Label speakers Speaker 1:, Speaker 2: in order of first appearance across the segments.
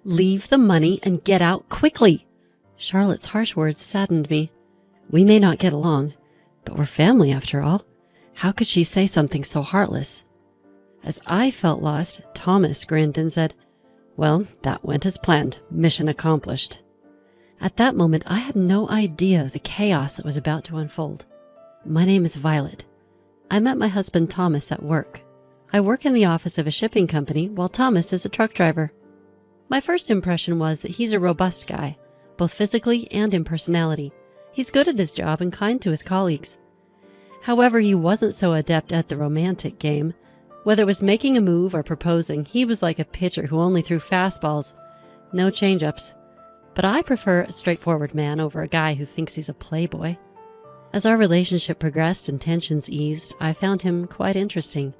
Speaker 1: Leave the money and get out quickly. Charlotte's harsh words saddened me. We may not get along, but we're family after all. How could she say something so heartless? As I felt lost, Thomas grinned and said, "Well, that went as planned. Mission accomplished." At that moment, I had no idea the chaos that was about to unfold. My name is Violet. I met my husband Thomas at work. I work in the office of a shipping company while Thomas is a truck driver. My first impression was that he's a robust guy, both physically and in personality. He's good at his job and kind to his colleagues. However, he wasn't so adept at the romantic game. Whether it was making a move or proposing, he was like a pitcher who only threw fastballs, no change-ups. But I prefer a straightforward man over a guy who thinks he's a playboy. As our relationship progressed and tensions eased, I found him quite interesting.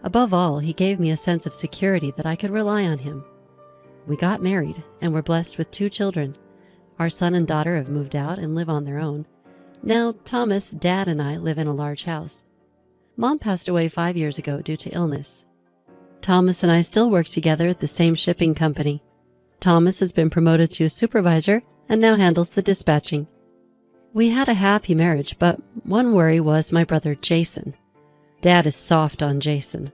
Speaker 1: Above all, he gave me a sense of security that I could rely on him. We got married and were blessed with 2 children. Our son and daughter have moved out and live on their own. Now, Thomas, Dad, and I live in a large house. Mom passed away 5 years ago due to illness. Thomas and I still work together at the same shipping company. Thomas has been promoted to a supervisor and now handles the dispatching. We had a happy marriage, but one worry was my brother Jason. Dad is soft on Jason.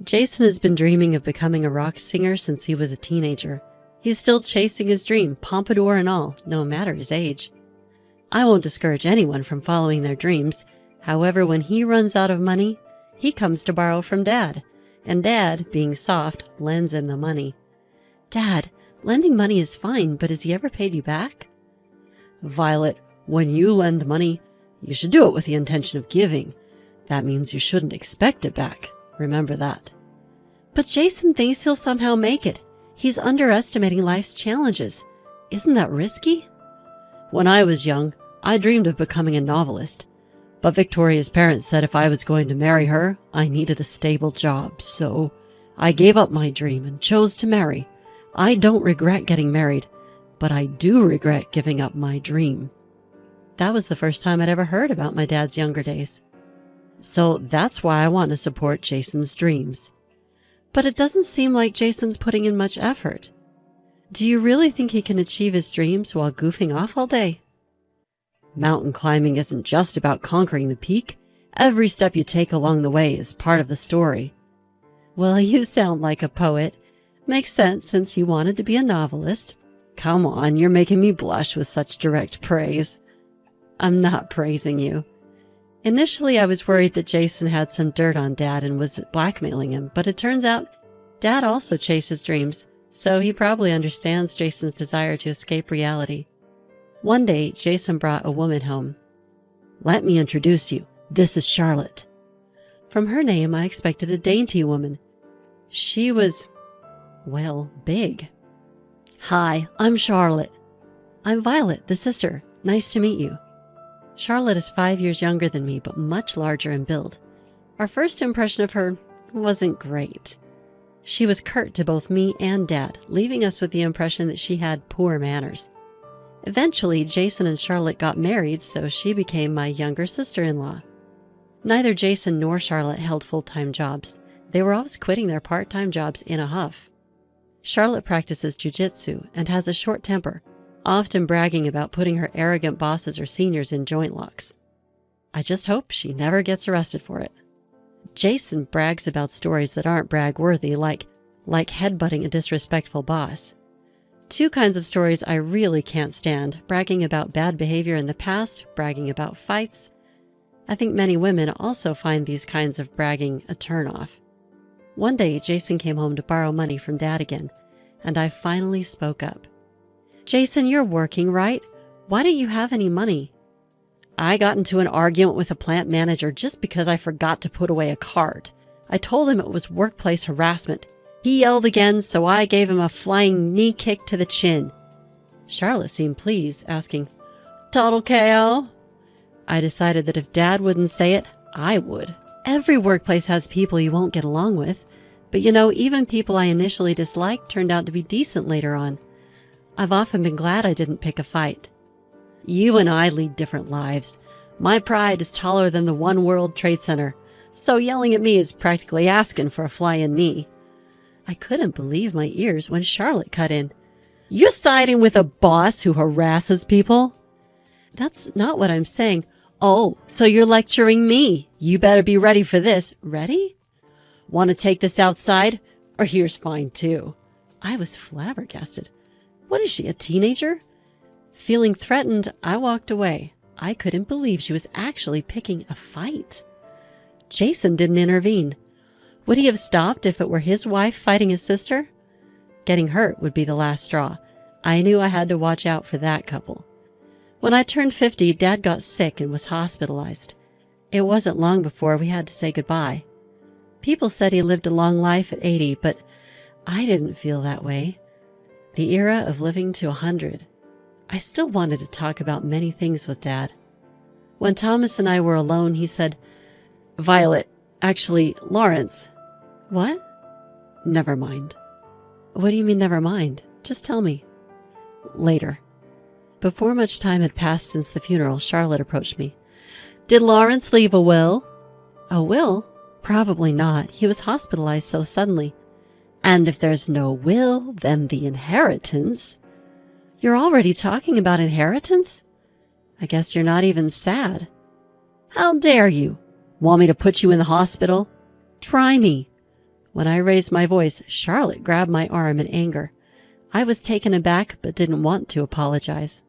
Speaker 1: Jason has been dreaming of becoming a rock singer since he was a teenager. He's still chasing his dream, pompadour and all, no matter his age. I won't discourage anyone from following their dreams. However, when he runs out of money, he comes to borrow from Dad, and Dad, being soft, lends him the money. Dad, lending money is fine, but has he ever paid you back? Violet, when you lend money, you should do it with the intention of giving. That means you shouldn't expect it back. Remember that. But Jason thinks he'll somehow make it. He's underestimating life's challenges. Isn't that risky? When I was young, I dreamed of becoming a novelist. But Victoria's parents said if I was going to marry her, I needed a stable job, so I gave up my dream and chose to marry. I don't regret getting married, but I do regret giving up my dream. That was the first time I'd ever heard about my dad's younger days. So that's why I want to support Jason's dreams. But it doesn't seem like Jason's putting in much effort. Do you really think he can achieve his dreams while goofing off all day? Mountain climbing isn't just about conquering the peak. Every step you take along the way is part of the story. Well, you sound like a poet. Makes sense since you wanted to be a novelist. Come on, you're making me blush with such direct praise. I'm not praising you. Initially, I was worried that Jason had some dirt on Dad and was blackmailing him, but it turns out Dad also chases dreams, so he probably understands Jason's desire to escape reality. One day, Jason brought a woman home. Let me introduce you. This is Charlotte. From her name, I expected a dainty woman. She was, well, big. Hi, I'm Charlotte. I'm Violet, the sister. Nice to meet you. Charlotte is 5 years younger than me, but much larger in build. Our first impression of her wasn't great. She was curt to both me and Dad, leaving us with the impression that she had poor manners. Eventually, Jason and Charlotte got married, so she became my younger sister-in-law. Neither Jason nor Charlotte held full-time jobs. They were always quitting their part-time jobs in a huff. Charlotte practices jiu-jitsu and has a short temper, often bragging about putting her arrogant bosses or seniors in joint locks. I just hope she never gets arrested for it. Jason brags about stories that aren't brag-worthy, like headbutting a disrespectful boss. 2 kinds of stories I really can't stand: bragging about bad behavior in the past, bragging about fights. I think many women also find these kinds of bragging a turnoff. One day, Jason came home to borrow money from Dad again, and I finally spoke up. Jason, you're working, right? Why don't you have any money? I got into an argument with a plant manager just because I forgot to put away a card. I told him it was workplace harassment. He yelled again, so I gave him a flying knee kick to the chin. Charlotte seemed pleased, asking, "Total KO?" I decided that if Dad wouldn't say it, I would. Every workplace has people you won't get along with, but even people I initially disliked turned out to be decent later on. I've often been glad I didn't pick a fight. You and I lead different lives. My pride is taller than the One World Trade Center, so yelling at me is practically asking for a flying knee. I couldn't believe my ears when Charlotte cut in. "You're siding with a boss who harasses people?" "That's not what I'm saying." "Oh, so you're lecturing me. You better be ready for this." "Ready?" "Want to take this outside? Or here's fine too." I was flabbergasted. What is she, a teenager? Feeling threatened, I walked away. I couldn't believe she was actually picking a fight. Jason didn't intervene. Would he have stopped if it were his wife fighting his sister? Getting hurt would be the last straw. I knew I had to watch out for that couple. When I turned 50, Dad got sick and was hospitalized. It wasn't long before we had to say goodbye. People said he lived a long life at 80, but I didn't feel that way. The era of living to 100. I still wanted to talk about many things with Dad. When Thomas and I were alone, he said, "Violet, actually, Lawrence." "What?" "Never mind." "What do you mean, never mind? Just tell me." "Later." Before much time had passed since the funeral, Charlotte approached me. "Did Lawrence leave a will?" "A will? Probably not. He was hospitalized so suddenly." "And if there's no will, then the inheritance." "You're already talking about inheritance?" "I guess you're not even sad." "How dare you? Want me to put you in the hospital?" "Try me." When I raised my voice, Charlotte grabbed my arm in anger. I was taken aback but didn't want to apologize.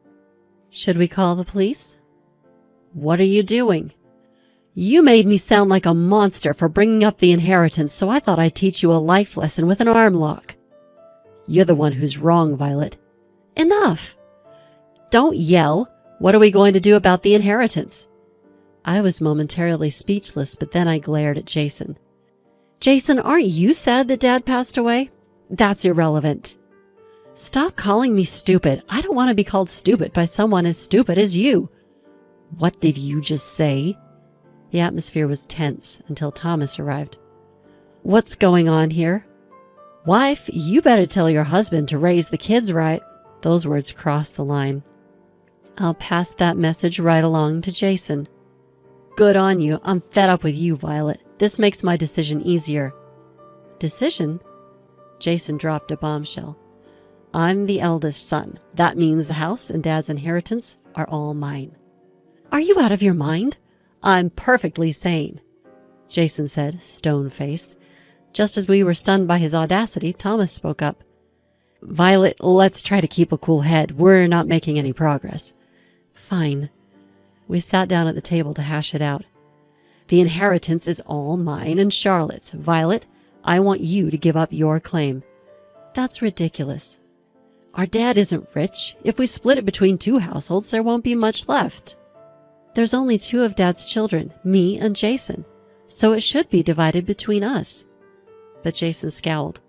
Speaker 1: "Should we call the police?" "What are you doing?" "You made me sound like a monster for bringing up the inheritance, so I thought I'd teach you a life lesson with an arm lock." "You're the one who's wrong, Violet." "Enough!" "Don't yell. What are we going to do about the inheritance?" I was momentarily speechless, but then I glared at Jason. "Jason, aren't you sad that Dad passed away?" "That's irrelevant." "Stop calling me stupid. I don't want to be called stupid by someone as stupid as you." "What did you just say?" The atmosphere was tense until Thomas arrived. "What's going on here?" "Wife, you better tell your husband to raise the kids right." Those words crossed the line. "I'll pass that message right along to Jason." "Good on you. I'm fed up with you, Violet. This makes my decision easier." "Decision?" Jason dropped a bombshell. "I'm the eldest son. That means the house and Dad's inheritance are all mine." "Are you out of your mind?" "I'm perfectly sane," Jason said, stone-faced. Just as we were stunned by his audacity, Thomas spoke up. "Violet, let's try to keep a cool head. We're not making any progress." "Fine." We sat down at the table to hash it out. "The inheritance is all mine and Charlotte's. Violet, I want you to give up your claim." "That's ridiculous." "Our dad isn't rich. If we split it between 2 households, there won't be much left." "There's only 2 of Dad's children, me and Jason, so it should be divided between us." But Jason scowled.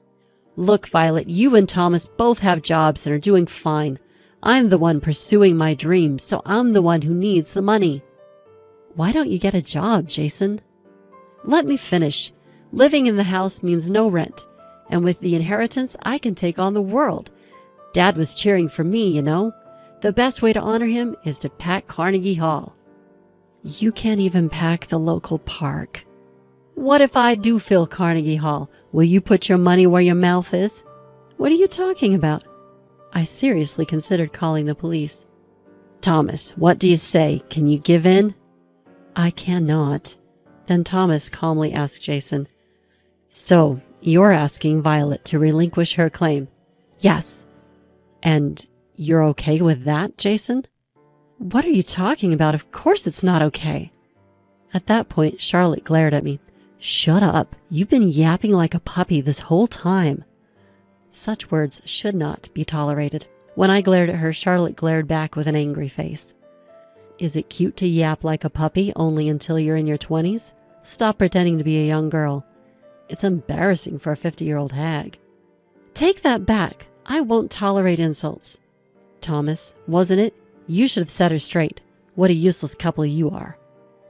Speaker 1: "Look, Violet, you and Thomas both have jobs and are doing fine. I'm the one pursuing my dreams, so I'm the one who needs the money." "Why don't you get a job, Jason?" "Let me finish. Living in the house means no rent, and with the inheritance, I can take on the world. Dad was cheering for me, you know. The best way to honor him is to pack Carnegie Hall." "You can't even pack the local park." "What if I do fill Carnegie Hall? Will you put your money where your mouth is?" "What are you talking about?" I seriously considered calling the police. "Thomas, what do you say? Can you give in?" "I cannot." Then Thomas calmly asked Jason, "So, you're asking Violet to relinquish her claim?" "Yes." "And you're okay with that, Jason?" "What are you talking about? Of course it's not okay." At that point, Charlotte glared at me. "Shut up. You've been yapping like a puppy this whole time." Such words should not be tolerated. When I glared at her, Charlotte glared back with an angry face. "Is it cute to yap like a puppy only until you're in your 20s? Stop pretending to be a young girl. It's embarrassing for a 50-year-old hag." "Take that back. I won't tolerate insults." "Thomas, wasn't it? You should have set her straight. What a useless couple you are."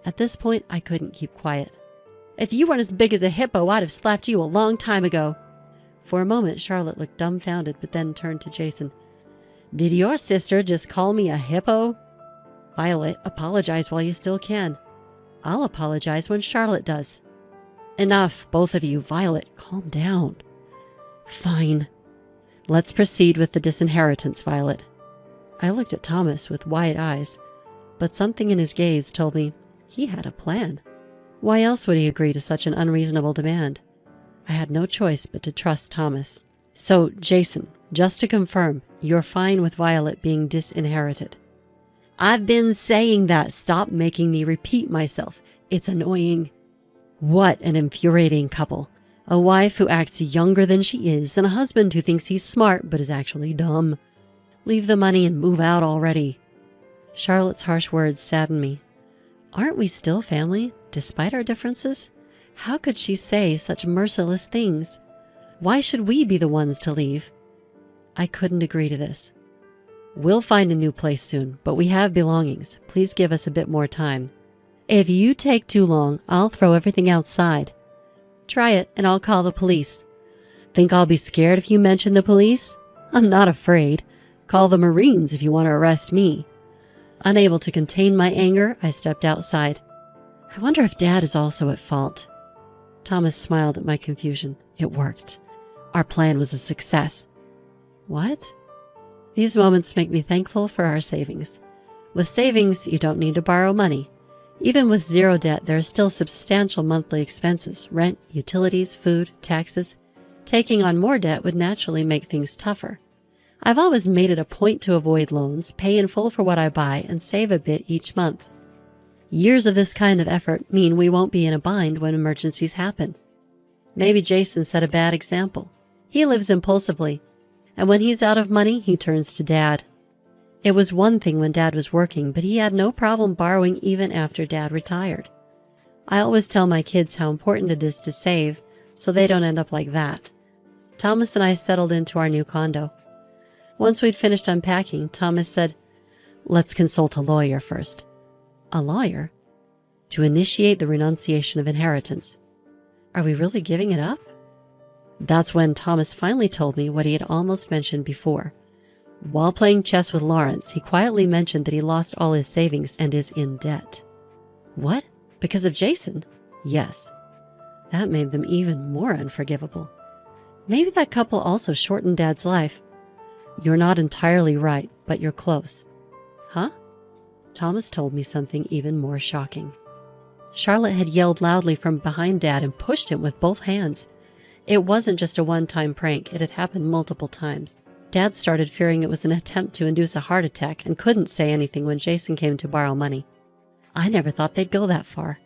Speaker 1: At this point, I couldn't keep quiet. "If you weren't as big as a hippo, I'd have slapped you a long time ago." For a moment, Charlotte looked dumbfounded, but then turned to Jason. "Did your sister just call me a hippo?" "Violet, apologize while you still can." "I'll apologize when Charlotte does." "Enough, both of you. Violet, calm down." Fine. Let's proceed with the disinheritance, Violet. I looked at Thomas with wide eyes, but something in his gaze told me he had a plan. Why else would he agree to such an unreasonable demand? I had no choice but to trust Thomas. So, Jason, just to confirm, you're fine with Violet being disinherited? I've been saying that. Stop making me repeat myself. It's annoying. What an infuriating couple. A wife who acts younger than she is, and a husband who thinks he's smart but is actually dumb. Leave the money and move out already. Charlotte's harsh words saddened me. Aren't we still family, despite our differences? How could she say such merciless things? Why should we be the ones to leave? I couldn't agree to this. We'll find a new place soon, but we have belongings. Please give us a bit more time. If you take too long, I'll throw everything outside. Try it, and I'll call the police. Think I'll be scared if you mention the police? I'm not afraid. Call the Marines if you want to arrest me. Unable to contain my anger, I stepped outside. I wonder if Dad is also at fault. Thomas smiled at my confusion. It worked. Our plan was a success. What? These moments make me thankful for our savings. With savings, you don't need to borrow money. Even with zero debt, there are still substantial monthly expenses: rent, utilities, food, taxes. Taking on more debt would naturally make things tougher. I've always made it a point to avoid loans, pay in full for what I buy, and save a bit each month. Years of this kind of effort mean we won't be in a bind when emergencies happen. Maybe Jason set a bad example. He lives impulsively, and when he's out of money, he turns to Dad. It was one thing when Dad was working, but he had no problem borrowing even after Dad retired. I always tell my kids how important it is to save, so they don't end up like that. Thomas and I settled into our new condo. Once we'd finished unpacking, Thomas said, "Let's consult a lawyer first." A lawyer? To initiate the renunciation of inheritance. Are we really giving it up? That's when Thomas finally told me what he had almost mentioned before. While playing chess with Lawrence, he quietly mentioned that he lost all his savings and is in debt. What? Because of Jason? Yes. That made them even more unforgivable. Maybe that couple also shortened Dad's life. You're not entirely right, but you're close. Huh? Thomas told me something even more shocking. Charlotte had yelled loudly from behind Dad and pushed him with both hands. It wasn't just a one-time prank, it had happened multiple times. Dad started fearing it was an attempt to induce a heart attack and couldn't say anything when Jason came to borrow money. I never thought they'd go that far.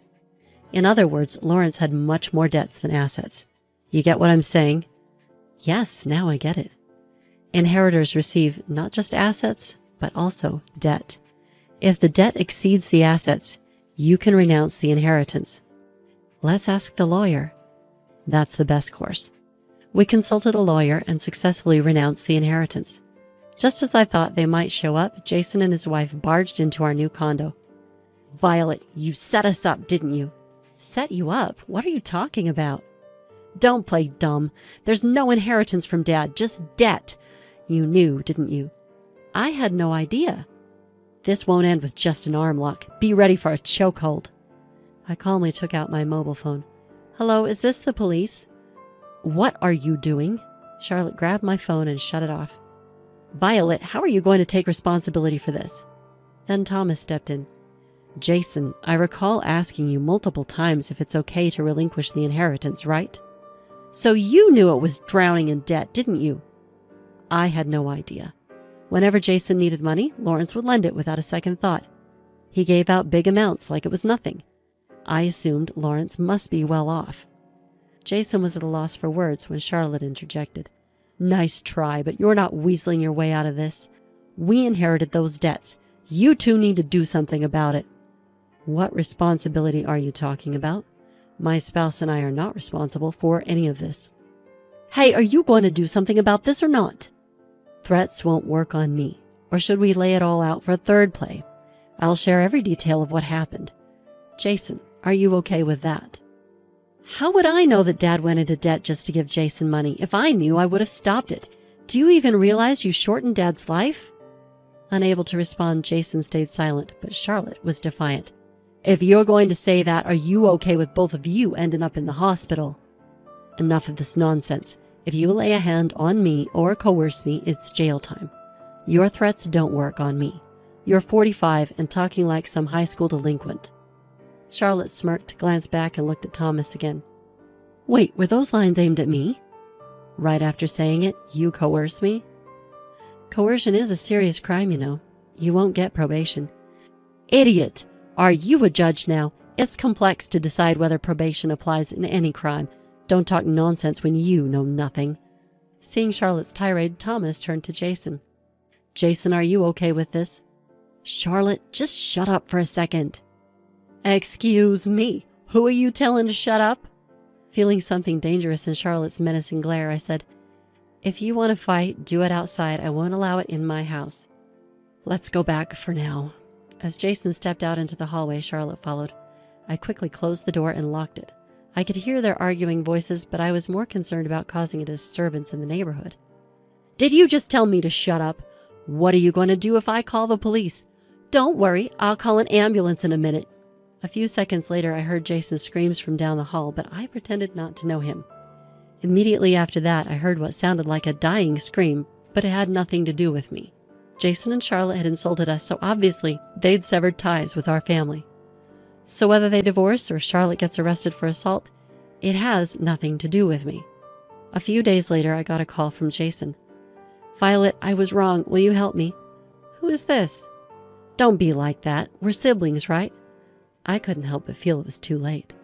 Speaker 1: In other words, Lawrence had much more debts than assets. You get what I'm saying? Yes, now I get it. Inheritors receive not just assets, but also debt. If the debt exceeds the assets, you can renounce the inheritance. Let's ask the lawyer. That's the best course. We consulted a lawyer and successfully renounced the inheritance. Just as I thought they might show up, Jason and his wife barged into our new condo. Violet, you set us up, didn't you? Set you up? What are you talking about? Don't play dumb. There's no inheritance from Dad, just debt. You knew, didn't you? I had no idea. This won't end with just an arm lock. Be ready for a chokehold. I calmly took out my mobile phone. Hello, is this the police? What are you doing? Charlotte grabbed my phone and shut it off. Violet, how are you going to take responsibility for this? Then Thomas stepped in. Jason, I recall asking you multiple times if it's okay to relinquish the inheritance, right? So you knew it was drowning in debt, didn't you? I had no idea. Whenever Jason needed money, Lawrence would lend it without a second thought. He gave out big amounts like it was nothing. I assumed Lawrence must be well off. Jason was at a loss for words when Charlotte interjected. Nice try, but you're not weaseling your way out of this. We inherited those debts. You two need to do something about it. What responsibility are you talking about? My spouse and I are not responsible for any of this. Hey, are you going to do something about this or not? Threats won't work on me. Or should we lay it all out for a third play? I'll share every detail of what happened. Jason, are you okay with that? How would I know that Dad went into debt just to give Jason money? If I knew, I would have stopped it. Do you even realize you shortened Dad's life? Unable to respond, Jason stayed silent, but Charlotte was defiant. If you're going to say that, are you okay with both of you ending up in the hospital? Enough of this nonsense. If you lay a hand on me or coerce me, it's jail time. Your threats don't work on me. You're 45 and talking like some high school delinquent." Charlotte smirked, glanced back, and looked at Thomas again. "Wait, were those lines aimed at me? Right after saying it, you coerce me?" "Coercion is a serious crime, you know. You won't get probation." "Idiot! Are you a judge now? It's complex to decide whether probation applies in any crime. Don't talk nonsense when you know nothing." Seeing Charlotte's tirade, Thomas turned to Jason. "Jason, are you okay with this?" "Charlotte, just shut up for a second." "Excuse me, who are you telling to shut up?" Feeling something dangerous in Charlotte's menacing glare, I said, "If you want to fight, do it outside. I won't allow it in my house. Let's go back for now." As Jason stepped out into the hallway, Charlotte followed. I quickly closed the door and locked it. I could hear their arguing voices, but I was more concerned about causing a disturbance in the neighborhood. "Did you just tell me to shut up? What are you going to do if I call the police?" "Don't worry, I'll call an ambulance in a minute." A few seconds later, I heard Jason's screams from down the hall, but I pretended not to know him. Immediately after that, I heard what sounded like a dying scream, but it had nothing to do with me. Jason and Charlotte had insulted us, so obviously they'd severed ties with our family. So whether they divorce or Charlotte gets arrested for assault, it has nothing to do with me. A few days later, I got a call from Jason. "Violet, I was wrong. Will you help me?" "Who is this?" "Don't be like that. We're siblings, right?" I couldn't help but feel it was too late.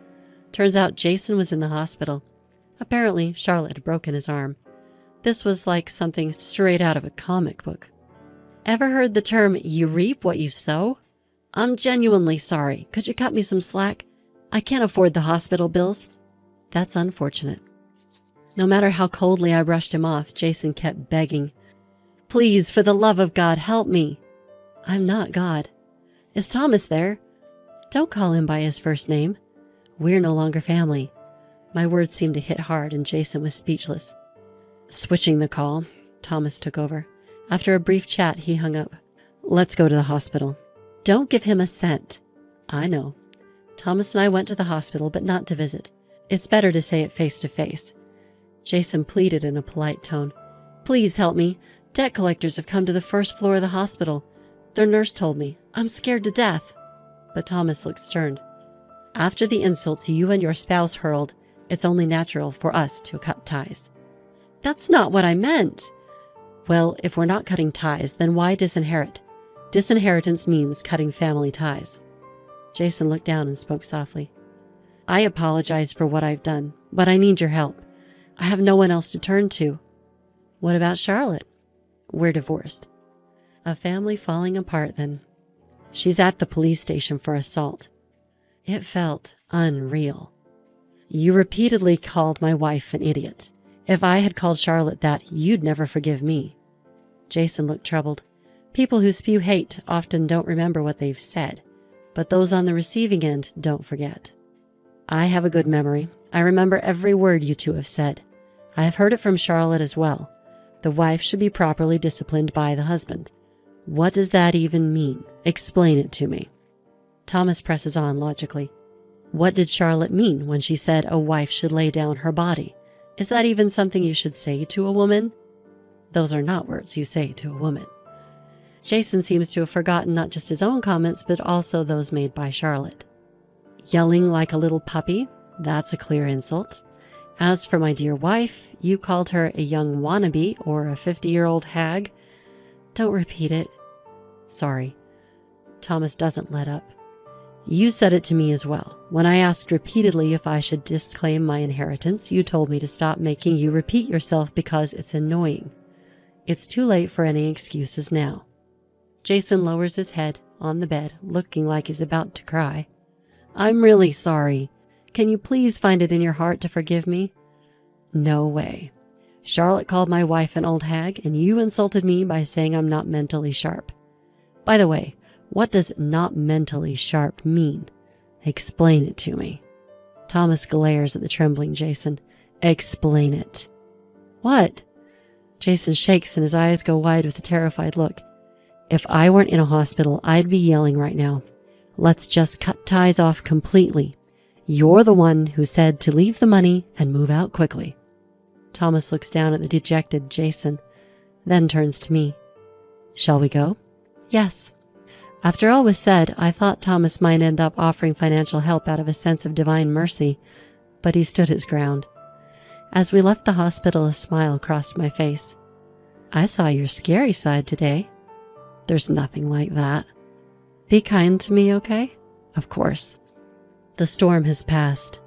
Speaker 1: Turns out Jason was in the hospital. Apparently, Charlotte had broken his arm. This was like something straight out of a comic book. "Ever heard the term, you reap what you sow?" "I'm genuinely sorry. Could you cut me some slack? I can't afford the hospital bills." "That's unfortunate." No matter how coldly I brushed him off, Jason kept begging. "Please, for the love of God, help me." "I'm not God." "Is Thomas there?" "Don't call him by his first name. We're no longer family." My words seemed to hit hard, and Jason was speechless. Switching the call, Thomas took over. After a brief chat, he hung up. "Let's go to the hospital." "Don't give him a cent." "I know." Thomas and I went to the hospital, but not to visit. It's better to say it face to face. Jason pleaded in a polite tone. "Please help me. Debt collectors have come to the first floor of the hospital. Their nurse told me. I'm scared to death." But Thomas looked stern. "After the insults you and your spouse hurled, it's only natural for us to cut ties." "That's not what I meant." "Well, if we're not cutting ties, then why disinherit? Disinheritance means cutting family ties." Jason looked down and spoke softly. "I apologize for what I've done, but I need your help. I have no one else to turn to." "What about Charlotte?" "We're divorced." A family falling apart, then. She's at the police station for assault. It felt unreal. "You repeatedly called my wife an idiot. If I had called Charlotte that, you'd never forgive me." Jason looked troubled. People who spew hate often don't remember what they've said, but those on the receiving end don't forget. "I have a good memory. I remember every word you two have said. I have heard it from Charlotte as well. The wife should be properly disciplined by the husband. What does that even mean? Explain it to me." Thomas presses on logically. "What did Charlotte mean when she said a wife should lay down her body? Is that even something you should say to a woman?" "Those are not words you say to a woman." Jason seems to have forgotten not just his own comments, but also those made by Charlotte. "Yelling like a little puppy? That's a clear insult. As for my dear wife, you called her a young wannabe or a 50-year-old hag. Don't repeat it." "Sorry." Thomas doesn't let up. "You said it to me as well. When I asked repeatedly if I should disclaim my inheritance, you told me to stop making you repeat yourself because it's annoying. It's too late for any excuses now." Jason lowers his head on the bed, looking like he's about to cry. "I'm really sorry. Can you please find it in your heart to forgive me?" "No way. Charlotte called my wife an old hag, and you insulted me by saying I'm not mentally sharp. By the way, what does not mentally sharp mean? Explain it to me." Thomas glares at the trembling Jason. "Explain it." "What?" Jason shakes and his eyes go wide with a terrified look. "If I weren't in a hospital, I'd be yelling right now. Let's just cut ties off completely. You're the one who said to leave the money and move out quickly." Thomas looks down at the dejected Jason, then turns to me. Shall we go? Yes. After all was said, I thought Thomas might end up offering financial help out of a sense of divine mercy, but he stood his ground. As we left the hospital, a smile crossed my face. I saw your scary side today. There's nothing like that. Be kind to me, okay? Of course. The storm has passed.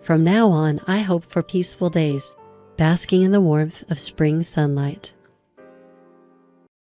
Speaker 1: From now on, I hope for peaceful days, basking in the warmth of spring sunlight.